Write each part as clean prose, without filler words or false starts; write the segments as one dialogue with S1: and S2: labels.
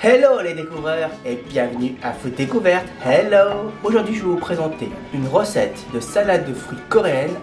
S1: Hello les découvreurs et bienvenue à Food Découverte. Hello. Aujourd'hui je vais vous présenter une recette de salade de fruits coréenne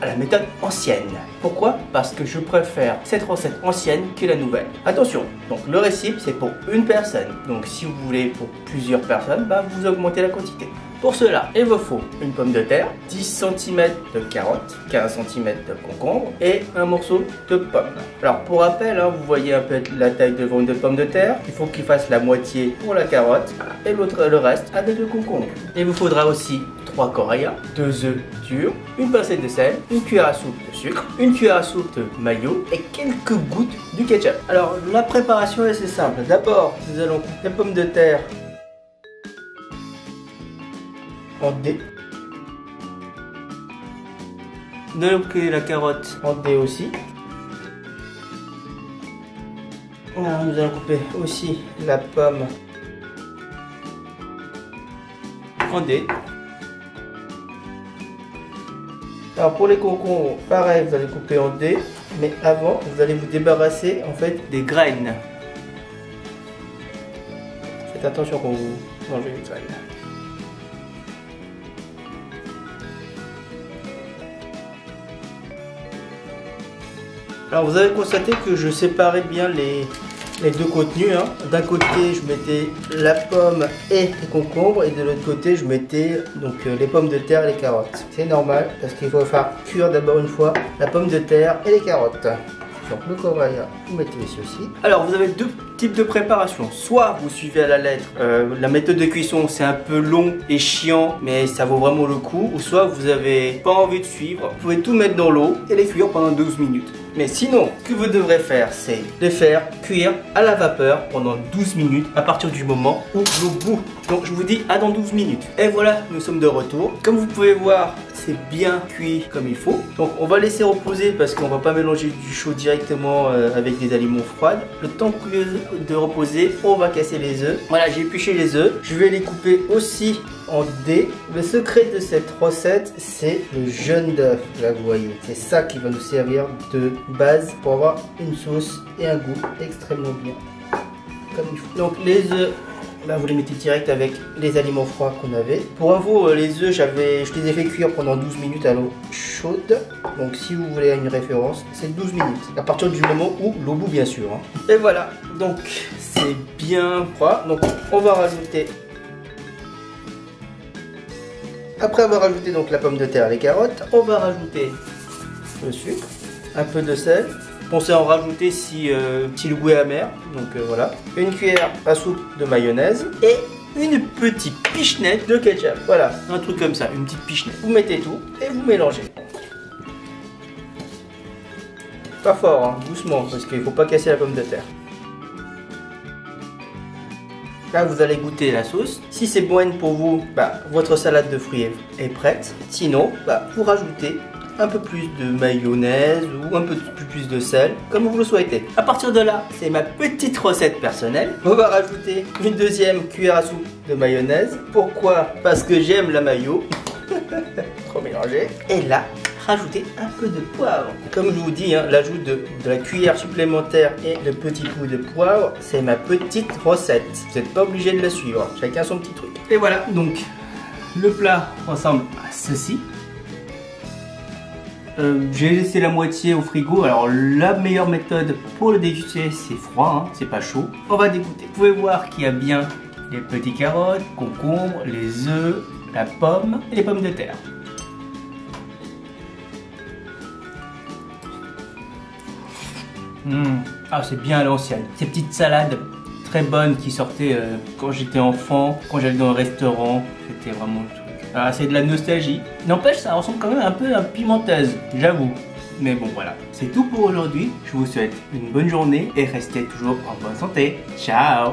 S1: à la méthode ancienne. Pourquoi? Parce que je préfère cette recette ancienne que la nouvelle. Attention, donc le récip c'est pour une personne. Donc si vous voulez pour plusieurs personnes, vous augmentez la quantité. Pour cela, il vous faut une pomme de terre, 10 cm de carottes, 15 cm de concombre et un morceau de pomme. Alors pour rappel, vous voyez un peu la taille de pomme de terre. Il faut qu'il fasse la moitié pour la carotte et le reste avec le concombre. Il vous faudra aussi 3 coréens, 2 œufs durs, une pincée de sel, une cuillère à soupe de sucre, une cuillère à soupe de mayo et quelques gouttes du ketchup. Alors la préparation est assez simple. D'abord, nous allons couper la pomme de terre en dés. Nous allons couper la carotte en dés aussi. Alors, nous allons couper aussi la pomme en dés. Alors pour les concombres, pareil, vous allez couper en dés, mais avant, vous allez vous débarrasser en fait des graines. Faites attention quand vous mangez les graines. Alors vous avez constaté que je séparais bien les deux contenus. D'un côté je mettais la pomme et les concombres et de l'autre côté je mettais donc les pommes de terre et les carottes. C'est normal parce qu'il faut faire cuire d'abord une fois la pomme de terre et les carottes. Donc le coréen, vous mettez ceci. Alors vous avez deux types de préparation. Soit vous suivez à la lettre la méthode de cuisson, c'est un peu long et chiant, mais ça vaut vraiment le coup. Ou soit vous n'avez pas envie de suivre, vous pouvez tout mettre dans l'eau et les cuire pendant 12 minutes. Mais sinon, ce que vous devrez faire, c'est les faire cuire à la vapeur pendant 12 minutes à partir du moment où l'eau bout. Donc je vous dis à dans 12 minutes. Et voilà, nous sommes de retour. Comme vous pouvez voir, c'est bien cuit comme il faut. Donc on va laisser reposer parce qu'on va pas mélanger du chaud directement avec des aliments froids. Le temps de reposer, on va casser les œufs. Voilà, j'ai épluché les œufs. Je vais les couper aussi en dés. Le secret de cette recette, c'est le jaune d'œuf. Là, vous voyez, c'est ça qui va nous servir de base pour avoir une sauce et un goût extrêmement bien comme il faut. Donc les œufs, vous les mettez direct avec les aliments froids qu'on avait. Pour info, les œufs, je les ai fait cuire pendant 12 minutes à l'eau chaude. Donc si vous voulez une référence, c'est 12 minutes. À partir du moment où l'eau bout, bien sûr. Et voilà, donc c'est bien froid. Donc on va rajouter, après avoir rajouté donc la pomme de terre et les carottes, on va rajouter le sucre, un peu de sel. Pensez à en rajouter si le goût est amer. Donc voilà. Une cuillère à soupe de mayonnaise et une petite pichenette de ketchup. Voilà, un truc comme ça, une petite pichenette. Vous mettez tout et vous mélangez. Pas fort, doucement, parce qu'il ne faut pas casser la pomme de terre. Là, vous allez goûter la sauce. Si c'est bon pour vous, votre salade de fruits est prête. Sinon, vous rajoutez un peu plus de mayonnaise ou un peu plus de sel, comme vous le souhaitez. À partir de là, c'est ma petite recette personnelle. On va rajouter une deuxième cuillère à soupe de mayonnaise. Pourquoi? Parce que j'aime la mayo. Trop mélangé. Et là, rajouter un peu de poivre. Comme je vous dis, l'ajout de la cuillère supplémentaire et le petit coup de poivre, c'est ma petite recette. Vous n'êtes pas obligé de la suivre. Chacun son petit truc. Et voilà, donc le plat ressemble à ceci. J'ai laissé la moitié au frigo. Alors la meilleure méthode pour le déguster, c'est froid, c'est pas chaud. On va dégoûter. Vous pouvez voir qu'il y a bien les petits carottes, concombres, les œufs, la pomme et les pommes de terre. Ah, c'est bien à l'ancienne. Ces petites salades très bonnes qui sortaient quand j'étais enfant, quand j'allais dans un restaurant, c'était vraiment le truc. Ah, c'est de la nostalgie. N'empêche, ça ressemble quand même un peu à pimentaise, j'avoue. Mais bon, voilà. C'est tout pour aujourd'hui. Je vous souhaite une bonne journée et restez toujours en bonne santé. Ciao!